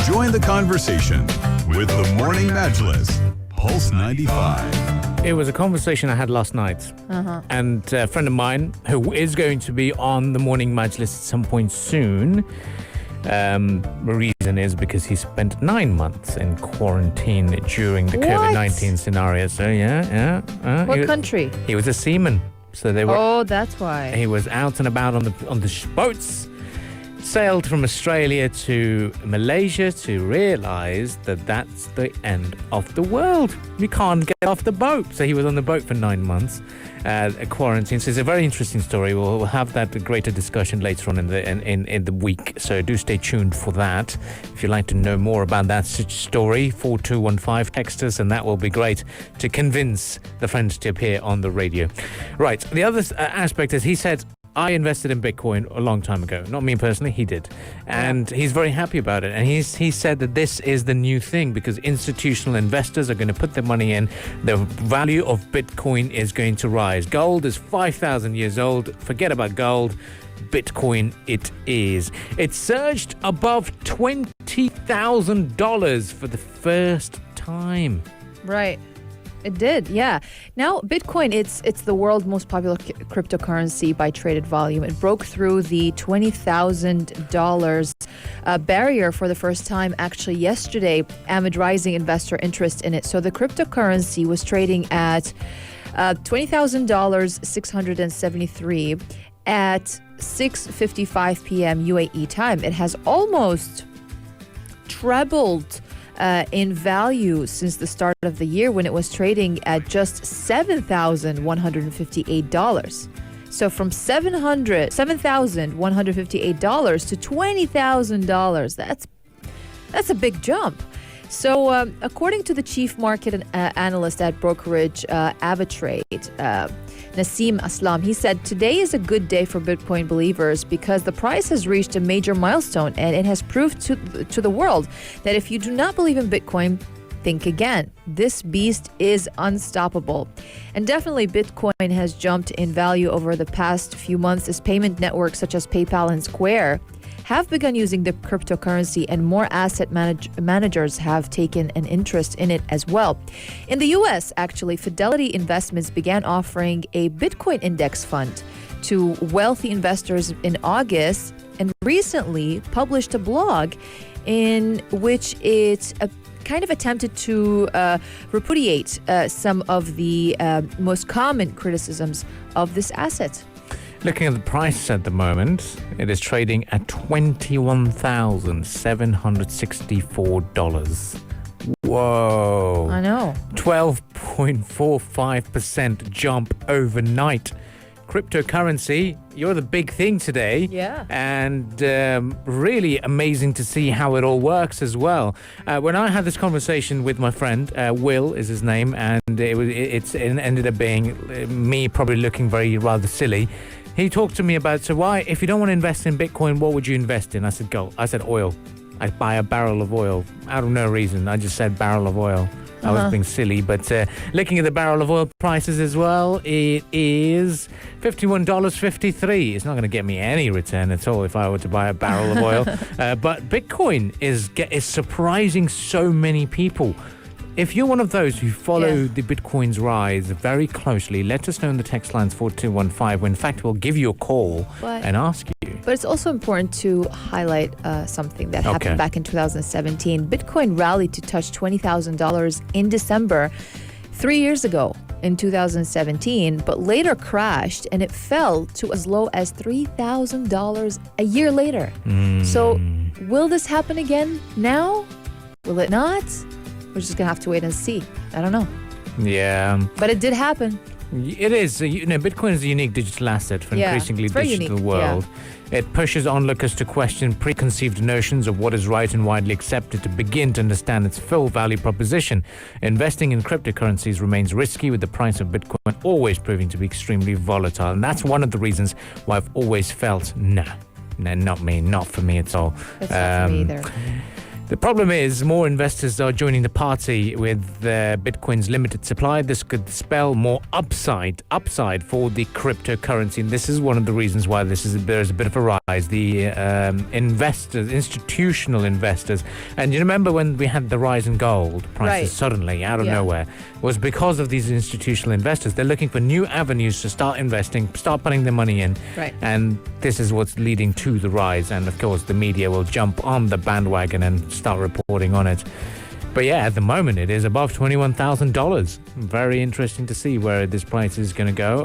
Join the conversation with the Morning Majlis, Pulse 95. It was a conversation I had last night. And a friend of mine who is going to be on the Morning Majlis at some point soon. The reason is because he spent 9 months in quarantine during the COVID-19 scenario. So, What country? He was a seaman. So they were. Oh, that's why. He was out and about on the boats. Sailed from Australia to Malaysia to realise that that's the end of the world. You can't get off the boat. So he was on the boat for 9 months, quarantine. So it's a very interesting story. We'll have that greater discussion later on in the week. So do stay tuned for that. If you'd like to know more about that story, 4215 text us, and that will be great to convince the friends to appear on the radio. Right. The other aspect is he said, I invested in Bitcoin a long time ago. Not me personally, he did. And he's very happy about it. And he said that this is the new thing because institutional investors are going to put their money in. The value of Bitcoin is going to rise. Gold is 5,000 years old. Forget about gold. Bitcoin it is. It surged above $20,000 for the first time. Right. It did, yeah. Now, Bitcoin, it's the world's most popular cryptocurrency by traded volume. It broke through the $20,000 barrier for the first time actually yesterday amid rising investor interest in it. So the cryptocurrency was trading at $20,000, 673 at 6:55 p.m. UAE time. It has almost trebled in value since the start of the year when it was trading at just $7,158. So from $7,158 to $20,000, that's a big jump. So according to the chief market analyst at brokerage Avatrade, Nassim Aslam, he said, today is a good day for Bitcoin believers because the price has reached a major milestone and it has proved to the world that if you do not believe in Bitcoin, think again. This beast is unstoppable. And definitely Bitcoin has jumped in value over the past few months as payment networks such as PayPal and Square have begun using the cryptocurrency and more asset managers have taken an interest in it as well. In the U.S., actually, Fidelity Investments began offering a Bitcoin index fund to wealthy investors in August and recently published a blog in which it kind of attempted to repudiate some of the most common criticisms of this asset. Looking at the price at the moment, it is trading at $21,764. Whoa. I know. 12.45% jump overnight. Cryptocurrency, you're the big thing today. Yeah. And really amazing to see how it all works as well. When I had this conversation with my friend, Will is his name, and it ended up being me probably looking rather silly. He talked to me about, so why, if you don't want to invest in Bitcoin, what would you invest in? I said, gold. I said, oil. I'd buy a barrel of oil. Out of no reason. I just said barrel of oil. I was being silly, but looking at the barrel of oil prices as well, it is $51.53. It's not going to get me any return at all if I were to buy a barrel of oil. But Bitcoin is surprising so many people. If you're one of those who follow the Bitcoin's rise very closely, let us know in the text lines 4215. In fact, we'll give you a call and ask you. But it's also important to highlight something that happened back in 2017. Bitcoin rallied to touch $20,000 in December 3 years ago in 2017, but later crashed and it fell to as low as $3,000 a year later. So will this happen again now? Will it not? We're just going to have to wait and see. I don't know. Yeah. But it did happen. It is. Bitcoin is a unique digital asset for increasingly digital world. Yeah. It pushes onlookers to question preconceived notions of what is right and widely accepted to begin to understand its full value proposition. Investing in cryptocurrencies remains risky, with the price of Bitcoin always proving to be extremely volatile. And that's one of the reasons why I've always felt, no, not me, not for me at all. That's not for me either. The problem is more investors are joining the party with Bitcoin's limited supply. This could spell more upside for the cryptocurrency. And this is one of the reasons why there's a bit of a rise. The investors, institutional investors, and you remember when we had the rise in gold prices suddenly out of nowhere, was because of these institutional investors. They're looking for new avenues to start investing, start putting their money in. Right. And this is what's leading to the rise. And of course, the media will jump on the bandwagon and start reporting on it. But yeah, at the moment it is above $21,000. Very interesting to see where this price is going to go.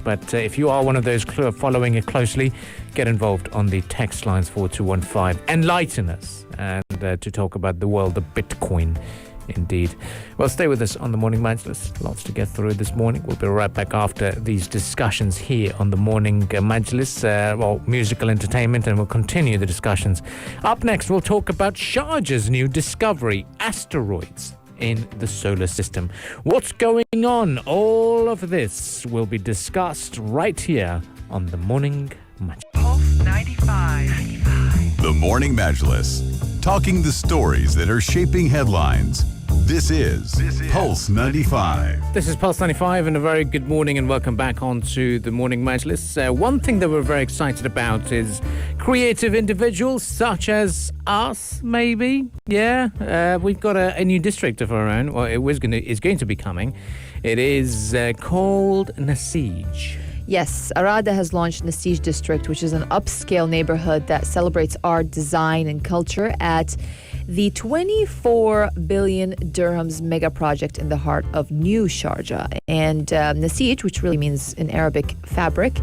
But if you are one of those following it closely, get involved on the text lines 4215. Enlighten us and to talk about the world of Bitcoin. Indeed. Well, stay with us on the Morning Majlis. Lots to get through this morning. We'll be right back after these discussions here on the Morning Majlis, musical entertainment, and we'll continue the discussions. Up next, we'll talk about Sharjah's new discovery, asteroids in the solar system. What's going on? All of this will be discussed right here on the Morning Majlis. Pulse 95. The Morning Majlis, talking the stories that are shaping headlines. This is Pulse 95. This is Pulse 95, and a very good morning and welcome back onto the Morning Majlis. One thing that we're very excited about is creative individuals such as us, maybe. Yeah, we've got a new district of our own, or is going to be coming. It is called Nasij. Yes, Arada has launched Nasij District, which is an upscale neighborhood that celebrates art, design, and culture at the 24 billion dirhams mega project in the heart of New Sharjah. And Nasij, which really means in Arabic fabric,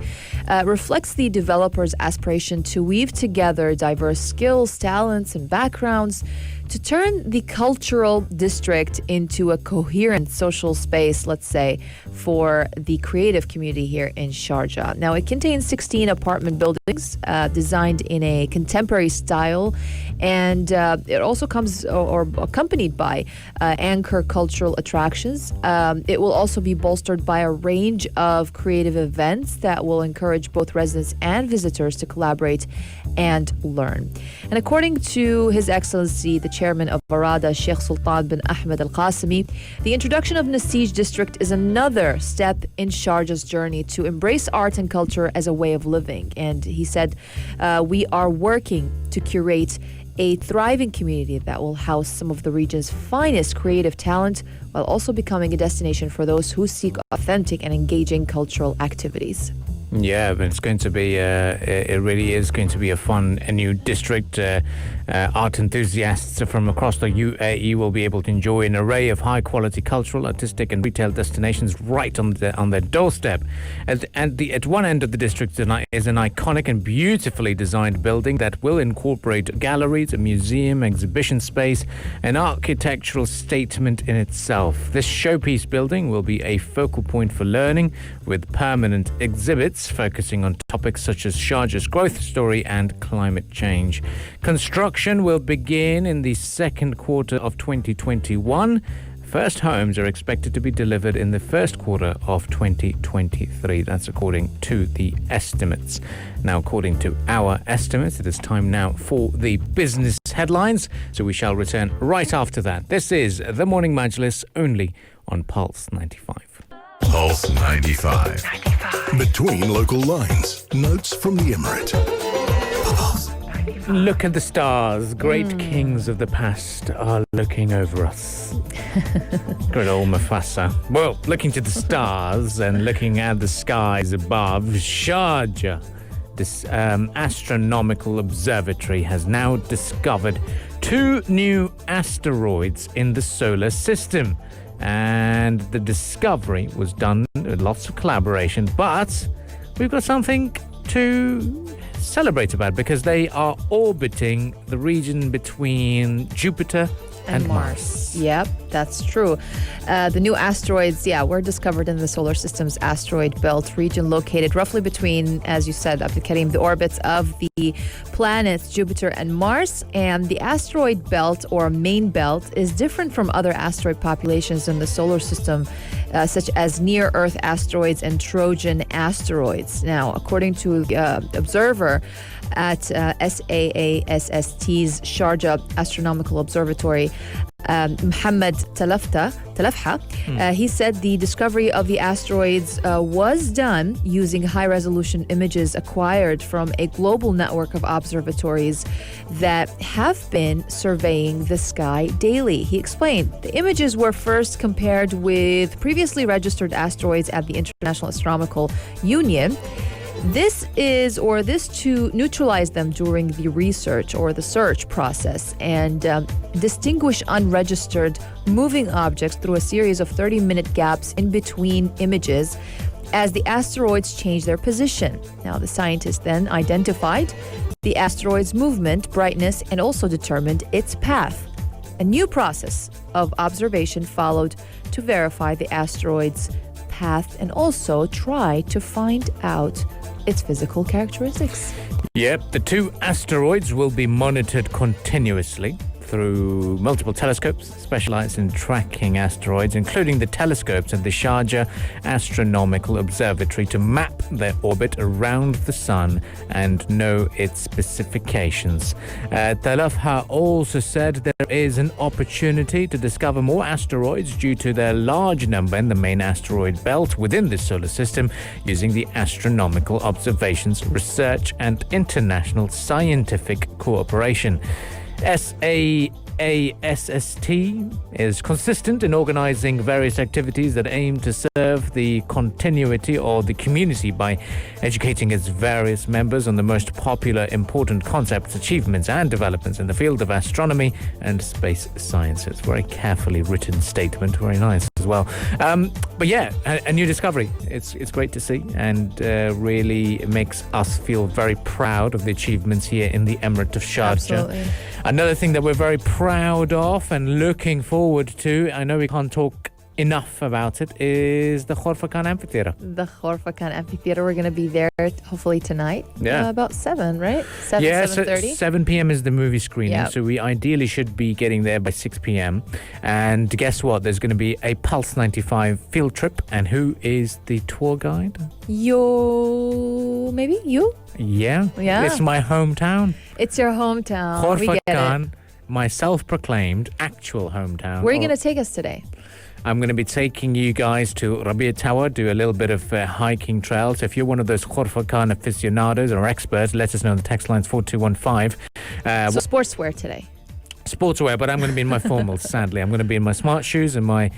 reflects the developer's aspiration to weave together diverse skills, talents, and backgrounds to turn the cultural district into a coherent social space, let's say, for the creative community here in Sharjah. Now, it contains 16 apartment buildings designed in a contemporary style, and it also comes or accompanied by anchor cultural attractions. It will also be bolstered by a range of creative events that will encourage both residents and visitors to collaborate and learn. And according to His Excellency, the Chairman of Arada, Sheikh Sultan bin Ahmed Al Qasimi, the introduction of Nasij District is another step in Sharjah's journey to embrace art and culture as a way of living. And he said, we are working to curate a thriving community that will house some of the region's finest creative talent while also becoming a destination for those who seek authentic and engaging cultural activities. Yeah, but it's going to be, it really is going to be a new district. Art enthusiasts from across the UAE will be able to enjoy an array of high-quality cultural, artistic and retail destinations right on their doorstep. At one end of the district is an iconic and beautifully designed building that will incorporate galleries, a museum, exhibition space, an architectural statement in itself. This showpiece building will be a focal point for learning, with permanent exhibits focusing on topics such as Sharjah's growth story and climate change. Construction will begin in the second quarter of 2021. First homes are expected to be delivered in the first quarter of 2023. That's according to the estimates. Now, according to our estimates, it is time now for the business headlines. So we shall return right after that. This is the Morning Majlis, only on Pulse 95. Pulse 95. Between local lines. Notes from the Emirate. Look at the stars. Great kings of the past are looking over us. Good old Mufasa. Well, looking to the stars and looking at the skies above, Sharjah, this astronomical observatory, has now discovered 2 new asteroids in the solar system. And the discovery was done with lots of collaboration, but we've got something to celebrate about because they are orbiting the region between Jupiter and Mars. Yep, that's true. The new asteroids, were discovered in the solar system's asteroid belt region located roughly between, as you said, Abdul Karim, the orbits of the planets Jupiter and Mars. And the asteroid belt or main belt is different from other asteroid populations in the solar system such as near-Earth asteroids and Trojan asteroids. Now, according to observer at SAASST's Sharjah Astronomical Observatory, Muhammad Talafha, he said the discovery of the asteroids was done using high-resolution images acquired from a global network of observatories that have been surveying the sky daily. He explained the images were first compared with previously registered asteroids at the International Astronomical Union. This to neutralize them during the research or the search process and distinguish unregistered moving objects through a series of 30-minute gaps in between images as the asteroids change their position. Now, the scientists then identified the asteroid's movement, brightness, and also determined its path. A new process of observation followed to verify the asteroid's path and also try to find out its physical characteristics. Yep, the two asteroids will be monitored continuously through multiple telescopes specialized in tracking asteroids, including the telescopes at the Sharjah Astronomical Observatory, to map their orbit around the sun and know its specifications. Talafha also said there is an opportunity to discover more asteroids due to their large number in the main asteroid belt within the solar system using the astronomical observations, research and international scientific cooperation. SAASST is consistent in organizing various activities that aim to serve the continuity or the community by educating its various members on the most popular, important concepts, achievements, and developments in the field of astronomy and space sciences. Very carefully written statement, very nice as well. But yeah, a new discovery. It's great to see, and really makes us feel very proud of the achievements here in the Emirate of Sharjah. Absolutely. Another thing that we're very proud of and looking forward to, I know we can't talk enough about it, is the Khorfakan Amphitheatre. The Khorfakan Amphitheatre. We're going to be there hopefully tonight. Yeah. About 7, right? 7:30. 7 p.m. is the movie screening, Yep. so we ideally should be getting there by 6 p.m. And guess what? There's going to be a Pulse 95 field trip. And who is the tour guide? Maybe you? Yeah. Yeah. It's my hometown. It's your hometown. We get it. Khorfakan, my self-proclaimed actual hometown. Where are you going to take us today? I'm going to be taking you guys to Rabia Tower, do a little bit of hiking trail. So if you're one of those Khorfakan aficionados or experts, let us know on the text lines 4215. So sportswear today. Sportswear, but I'm going to be in my formals, sadly. I'm going to be in my smart shoes and my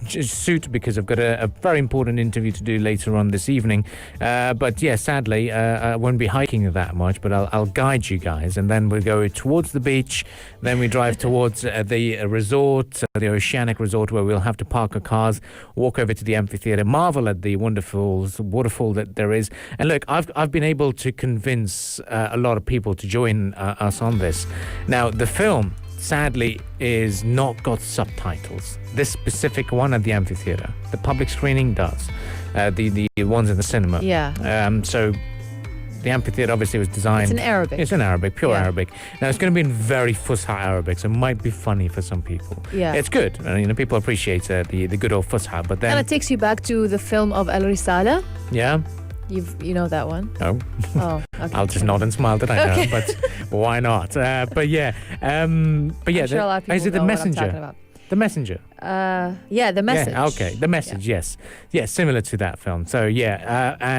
suit because I've got a very important interview to do later on this evening. But yeah, sadly, I won't be hiking that much, but I'll guide you guys. And then we'll go towards the beach. Then we drive towards the resort, the Oceanic Resort, where we'll have to park our cars, walk over to the amphitheatre, marvel at the wonderful waterfall that there is. And look, I've been able to convince a lot of people to join us on this. Now, the film, sadly, is not got subtitles. This specific one at the amphitheatre. The public screening does. The ones in the cinema. Yeah. So the amphitheatre obviously was designed... It's in Arabic. It's in Arabic, pure Yeah. Arabic. Now, it's going to be in very Fusha Arabic, so it might be funny for some people. Yeah. It's good. People appreciate the good old Fusha, but then... And it takes you back to the film of El Risala. Yeah? You know that one? No. Oh, okay. I'll just nod and smile that I know, Okay. but why not? But yeah. I'm sure a lot of people is it know The what I'm Messenger? talking about. The Messenger. Yeah, The Message. Yeah, okay. The Message, yes. Yeah, similar to that film. So yeah,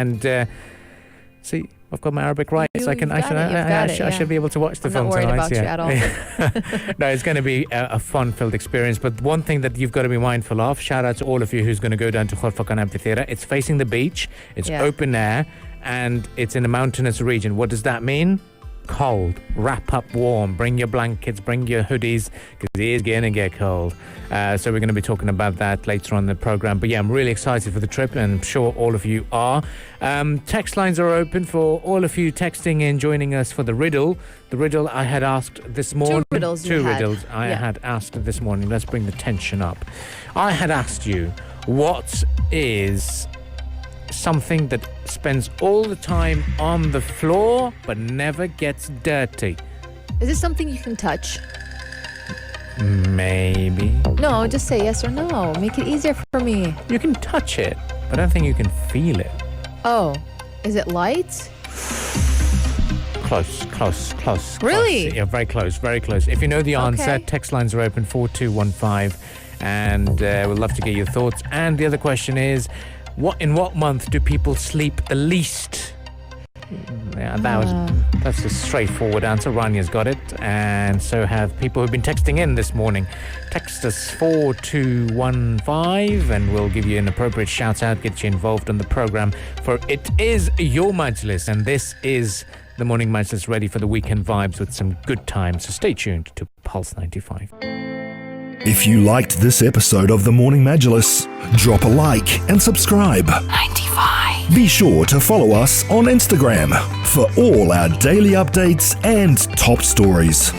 see, I've got my Arabic right. So You've got it, I should be able to watch the I'm film not worried tonight. about you at all. No, it's going to be a fun-filled experience. But one thing that you've got to be mindful of, shout out to all of you who's going to go down to Khorfakan Amphitheatre. It's facing the beach. It's Yeah. open air. And it's in a mountainous region. What does that mean? Cold. Wrap up warm. Bring your blankets, bring your hoodies, because it is going to get cold. So we're going to be talking about that later on in the program. But yeah, I'm really excited for the trip, and I'm sure all of you are. Text lines are open for all of you texting in, joining us for the riddle. The riddle I had asked this morning. Two riddles I had asked this morning. Let's bring the tension up. I had asked you, what is something that spends all the time on the floor but never gets dirty? Is this something you can touch? Maybe. No, just say yes or no. Make it easier for me. You can touch it, but I don't think you can feel it. Oh, is it light? Close. Really? Yeah, very close. If you know the answer, Okay. text lines are open 4215, and we'd love to get your thoughts. And the other question is, in what month do people sleep the least? Yeah, that's a straightforward answer. Rania's got it, and so have people who've been texting in this morning. Text us 4215, and we'll give you an appropriate shout out, get you involved on the program. For it is your Majlis, and this is the morning Majlis, ready for the weekend vibes with some good times. So stay tuned to Pulse 95. If you liked this episode of The Morning Majlis, drop a like and subscribe. 95. Be sure to follow us on Instagram for all our daily updates and top stories.